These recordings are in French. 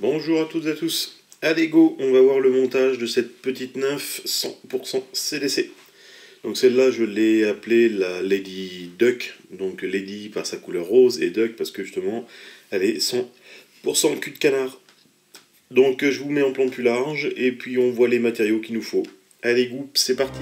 Bonjour à toutes et à tous. Allez go, on va voir le montage de cette petite nymphe 100% CDC. Donc celle-là, je l'ai appelée la Lady Duck. Donc Lady par sa couleur rose et Duck parce que justement, elle est 100% cul de canard. Donc je vous mets en plan plus large et puis on voit les matériaux qu'il nous faut. Allez go, c'est parti.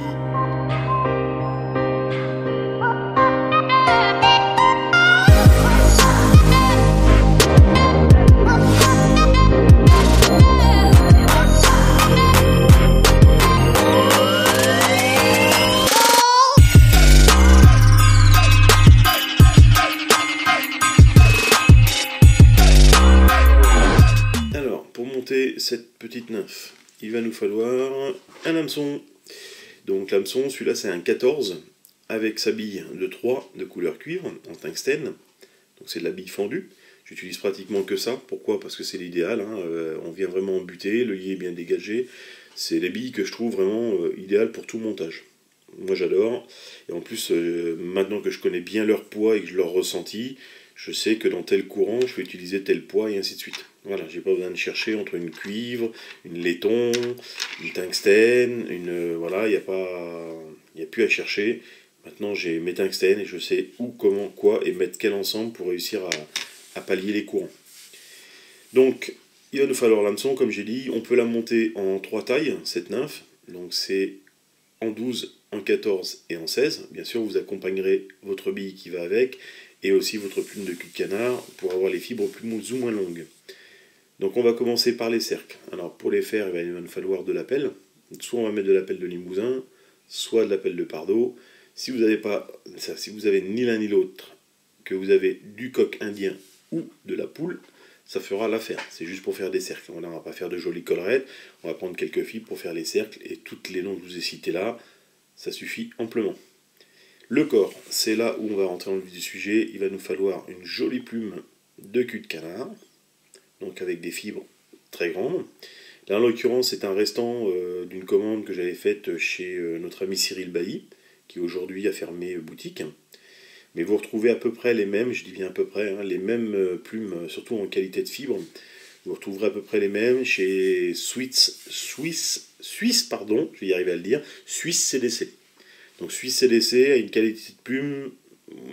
Pour monter cette petite nymphe, il va nous falloir un hameçon. Donc l'hameçon, celui-là c'est un 14 avec sa bille de 3 de couleur cuivre en tungstène. Donc c'est de la bille fendue. J'utilise pratiquement que ça. Pourquoi? Parce que c'est l'idéal. On vient vraiment en buter, le lit est bien dégagé. C'est les billes que je trouve vraiment idéales pour tout montage. Moi j'adore. Et en plus, maintenant que je connais bien leur poids et que je leur ressenti, je sais que dans tel courant, je vais utiliser tel poids et ainsi de suite. Voilà, j'ai pas besoin de chercher entre une cuivre, une laiton, une tungstène, voilà, il n'y a plus à chercher. Maintenant, j'ai mes tungstènes et je sais où, comment, quoi et mettre quel ensemble pour réussir à pallier les courants. Donc, il va nous falloir l'hameçon, comme j'ai dit. On peut la monter en 3 tailles, cette nymphe. Donc, c'est en 12, en 14 et en 16. Bien sûr, vous accompagnerez votre bille qui va avec et aussi votre plume de cul de canard pour avoir les fibres plus ou moins longues. Donc on va commencer par les cercles. Alors pour les faire, il va nous falloir de la pelle. Soit on va mettre de la pelle de Limousin, soit de la pelle de Pardo. Si vous avez ni l'un ni l'autre, que vous avez du coq indien ou de la poule, ça fera l'affaire. C'est juste pour faire des cercles. On ne va pas faire de jolies collerettes. On va prendre quelques fibres pour faire les cercles et toutes les noms que je vous ai cités là, ça suffit amplement. Le corps, c'est là où on va rentrer dans le vif du sujet. Il va nous falloir une jolie plume de cul de canard, donc avec des fibres très grandes. Là, en l'occurrence, c'est un restant d'une commande que j'avais faite chez notre ami Cyril Bailly, qui aujourd'hui a fermé boutique. Mais vous retrouvez à peu près les mêmes, je dis bien à peu près, les mêmes plumes, surtout en qualité de fibre. Vous retrouverez à peu près les mêmes chez Suisse, je vais y arriver à le dire, Suisse CDC. Donc Suisse CDC a une qualité de plume,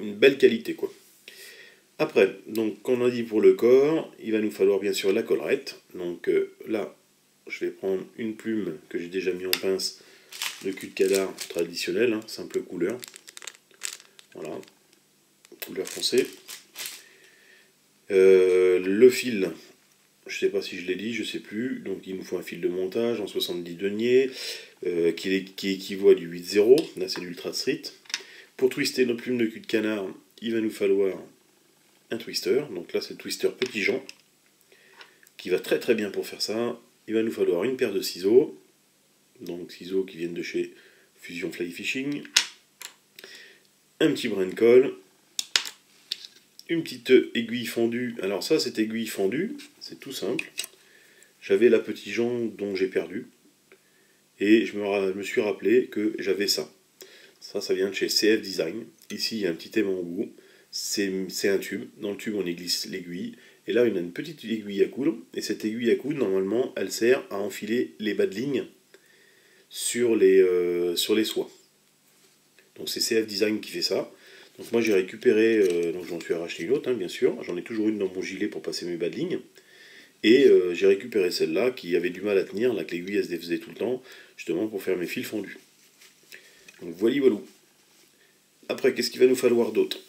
une belle qualité quoi. Après, donc comme on a dit pour le corps, il va nous falloir bien sûr la collerette. Donc là, je vais prendre une plume que j'ai déjà mis en pince de cul de canard traditionnel, simple couleur. Voilà, couleur foncée. Le fil, je ne sais pas si je l'ai dit, je ne sais plus. Donc il nous faut un fil de montage en 70 deniers qui équivaut à du 8-0. Là c'est l'Ultra Street. Pour twister notre plume de cul de canard, il va nous falloir un twister. Donc là c'est le twister Petit Jean qui va très très bien pour faire ça. Il va nous falloir une paire de ciseaux. Donc ciseaux qui viennent de chez Fusion Fly Fishing. Un petit brin de colle. Une petite aiguille fendue. Alors ça, cette aiguille fendue, c'est tout simple. J'avais la Petit Jean dont j'ai perdu. Et je me suis rappelé que j'avais ça. Ça vient de chez CF Design. Ici, il y a un petit aimant au bout. C'est un tube. Dans le tube, on y glisse l'aiguille. Et là, on a une petite aiguille à coudre. Et cette aiguille à coudre, normalement, elle sert à enfiler les bas de ligne sur les soies. Donc c'est CF Design qui fait ça. Donc moi j'ai récupéré, donc j'en suis racheté une autre bien sûr, j'en ai toujours une dans mon gilet pour passer mes bas de ligne, et j'ai récupéré celle-là qui avait du mal à tenir, là que l'aiguille elle se défaisait tout le temps, justement pour faire mes fils fendus. Donc voilà. Après qu'est-ce qu'il va nous falloir d'autre?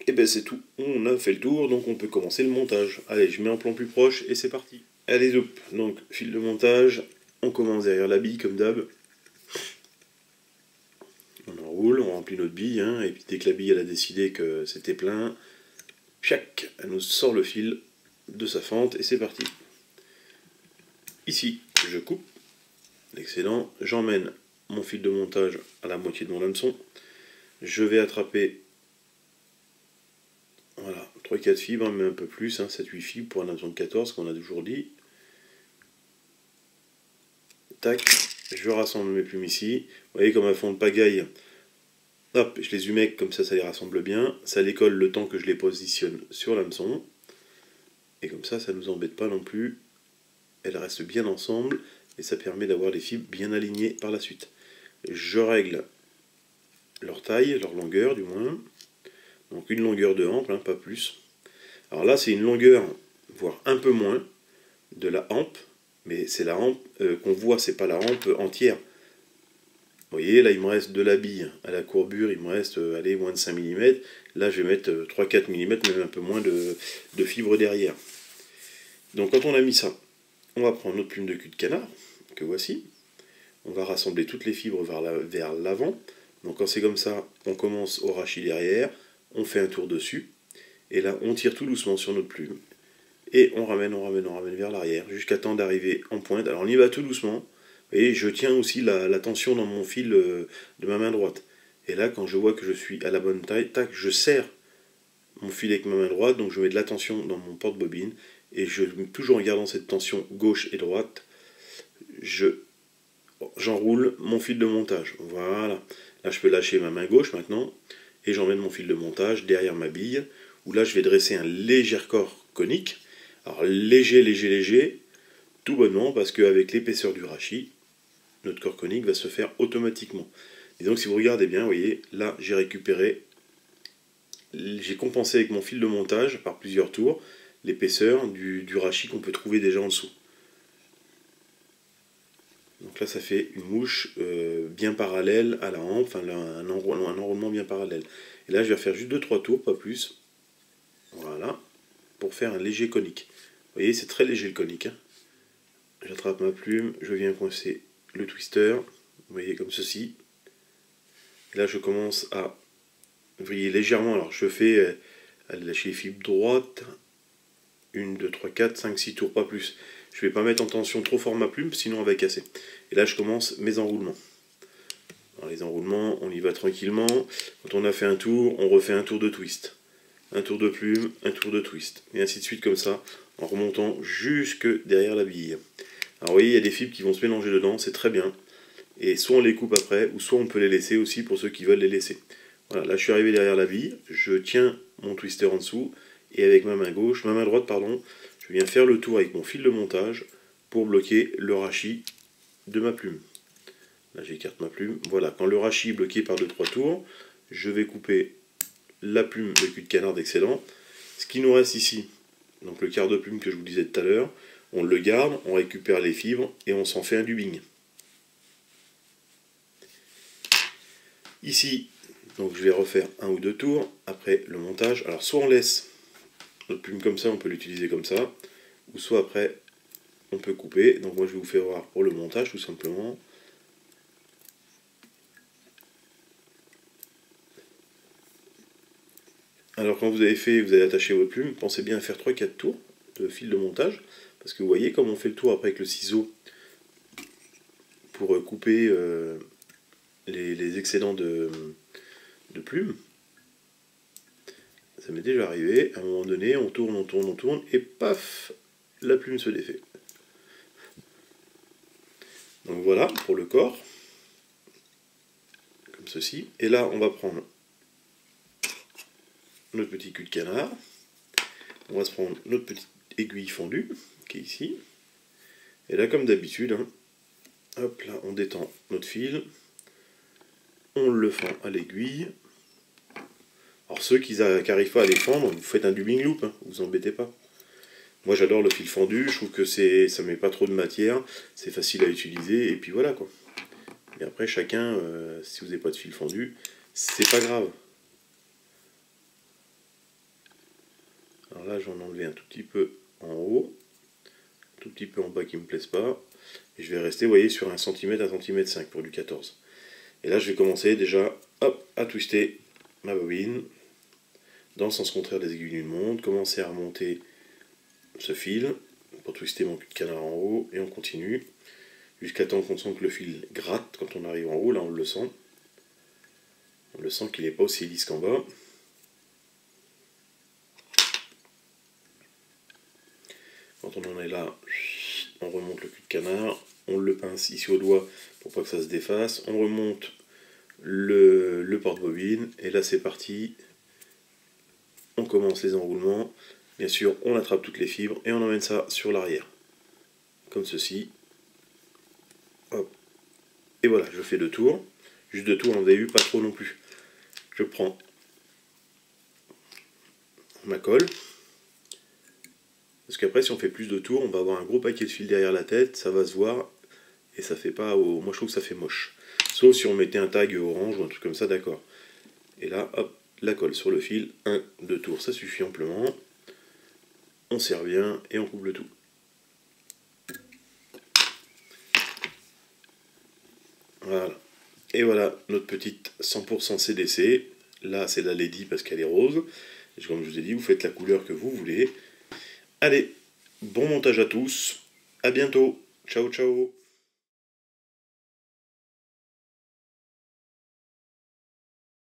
Et ben c'est tout, on a fait le tour, donc on peut commencer le montage. Allez, je mets un plan plus proche et c'est parti. Allez hop, donc fil de montage, on commence derrière la bille comme d'hab. On enroule, on remplit notre bille, et puis dès que la bille elle a décidé que c'était plein, chac, elle nous sort le fil de sa fente et c'est parti. Ici, je coupe, l'excédent, j'emmène mon fil de montage à la moitié de mon hameçon, je vais attraper, voilà, 3-4 fibres, mais un peu plus, 7-8 fibres pour un hameçon de 14, qu'on a toujours dit. Tac. Je rassemble mes plumes ici. Vous voyez comme elles font de pagaille. Hop, je les humecte comme ça les rassemble bien. Ça décolle le temps que je les positionne sur l'hameçon. Et comme ça ne nous embête pas non plus elles restent bien ensemble et ça permet d'avoir les fibres bien alignées par la suite. Je règle leur taille, leur longueur du moins. Donc une longueur de hampe, hein, pas plus. Alors là c'est une longueur, voire un peu moins, de la hampe, mais c'est la hampe qu'on voit, c'est pas la hampe entière. Vous voyez, là il me reste de la bille à la courbure, il me reste allez, moins de 5 mm. Là je vais mettre 3-4 mm, même un peu moins de fibres derrière. Donc quand on a mis ça, on va prendre notre plume de cul de canard, que voici. On va rassembler toutes les fibres vers l'avant. Donc quand c'est comme ça, on commence au rachis derrière, on fait un tour dessus, et là on tire tout doucement sur notre plume. Et on ramène vers l'arrière, jusqu'à temps d'arriver en pointe. Alors on y va tout doucement, et je tiens aussi la tension dans mon fil de ma main droite. Et là quand je vois que je suis à la bonne taille, tac, je serre mon fil avec ma main droite, donc je mets de la tension dans mon porte-bobine, et toujours en gardant cette tension gauche et droite, j'enroule mon fil de montage. Voilà. Là, je peux lâcher ma main gauche maintenant, et j'emmène mon fil de montage derrière ma bille, où là, je vais dresser un léger corps conique. Alors, léger, tout bonnement, parce qu'avec l'épaisseur du rachis, notre corps conique va se faire automatiquement. Et donc, si vous regardez bien, vous voyez, là, j'ai compensé avec mon fil de montage, par plusieurs tours, l'épaisseur du rachis qu'on peut trouver déjà en dessous. Donc là, ça fait une mouche bien parallèle à la hampe, enfin un enroulement bien parallèle. Et là, je vais faire juste 2-3 tours, pas plus. Voilà, pour faire un léger conique. Vous voyez, c'est très léger le conique. Hein. J'attrape ma plume, je viens coincer le twister, vous voyez, comme ceci. Et là, je commence à vriller légèrement. Alors, je fais lâcher les fibres droites. 1, 2, 3, 4, 5, 6 tours, pas plus. Je ne vais pas mettre en tension trop fort ma plume, sinon elle va casser. Et là, je commence mes enroulements. Alors, les enroulements, on y va tranquillement. Quand on a fait un tour, on refait un tour de twist. Un tour de plume, un tour de twist. Et ainsi de suite comme ça, en remontant jusque derrière la bille. Alors, vous voyez, il y a des fibres qui vont se mélanger dedans, c'est très bien. Et soit on les coupe après, ou soit on peut les laisser aussi pour ceux qui veulent les laisser. Voilà, là je suis arrivé derrière la bille, je tiens mon twister en dessous, et avec ma main droite, je viens faire le tour avec mon fil de montage pour bloquer le rachis de ma plume. Là j'écarte ma plume, voilà, quand le rachis est bloqué par 2-3 tours, je vais couper la plume de cul de canard d'excellent. Ce qui nous reste ici, donc le quart de plume que je vous disais tout à l'heure, on le garde, on récupère les fibres et on s'en fait un dubbing. Ici, donc je vais refaire 1 ou 2 tours après le montage. Alors soit on laisse notre plume comme ça, on peut l'utiliser comme ça, ou soit après on peut couper. Donc moi je vais vous faire voir pour le montage tout simplement. Alors quand vous allez attacher votre plume, pensez bien à faire 3-4 tours de fil de montage, parce que vous voyez comme on fait le tour après avec le ciseau pour couper les excédents de plumes. Ça m'est déjà arrivé, à un moment donné, on tourne, et paf, la plume se défait. Donc voilà, pour le corps, comme ceci. Et là, on va prendre notre petit cul de canard, on va se prendre notre petite aiguille fondue, qui est ici. Et là, comme d'habitude, hein, hop là, on détend notre fil, on le fend à l'aiguille. Alors ceux qui n'arrivent pas à les fendre, vous faites un dubbing loop, hein, vous embêtez pas. Moi j'adore le fil fendu, je trouve que ça met pas trop de matière, c'est facile à utiliser, et puis voilà quoi. Et après chacun, si vous n'avez pas de fil fendu, c'est pas grave. Alors là j'en ai enlevé un tout petit peu en haut, un tout petit peu en bas qui me plaise pas, et je vais rester, vous voyez, sur 1 cm, 1 cm 5 pour du 14. Et là je vais commencer déjà, hop, à twister ma bobine, dans le sens contraire des aiguilles d'une montre, commencer à remonter ce fil pour twister mon cul de canard en haut, et on continue jusqu'à temps qu'on sent que le fil gratte quand on arrive en haut. Là on le sent qu'il n'est pas aussi lisse qu'en bas. Quand on en est là, on remonte le cul de canard, on le pince ici au doigt pour pas que ça se défasse, on remonte le porte-bobine, et là c'est parti, on commence les enroulements. Bien sûr, on attrape toutes les fibres et on emmène ça sur l'arrière. comme ceci. Hop. Et voilà, je fais 2 tours. Juste 2 tours en DU, pas trop non plus. Je prends ma colle. Parce qu'après, si on fait plus de tours, on va avoir un gros paquet de fil derrière la tête, ça va se voir, et ça fait pas... Moi, je trouve que ça fait moche. Sauf si on mettait un tag orange ou un truc comme ça, d'accord. Et là, hop, la colle sur le fil, 1, 2 tours, ça suffit amplement. On serre bien, et on coupe le tout. Voilà. Et voilà, notre petite 100% CDC. Là, c'est la Lady parce qu'elle est rose. Et comme je vous ai dit, vous faites la couleur que vous voulez. Allez, bon montage à tous. À bientôt. Ciao, ciao.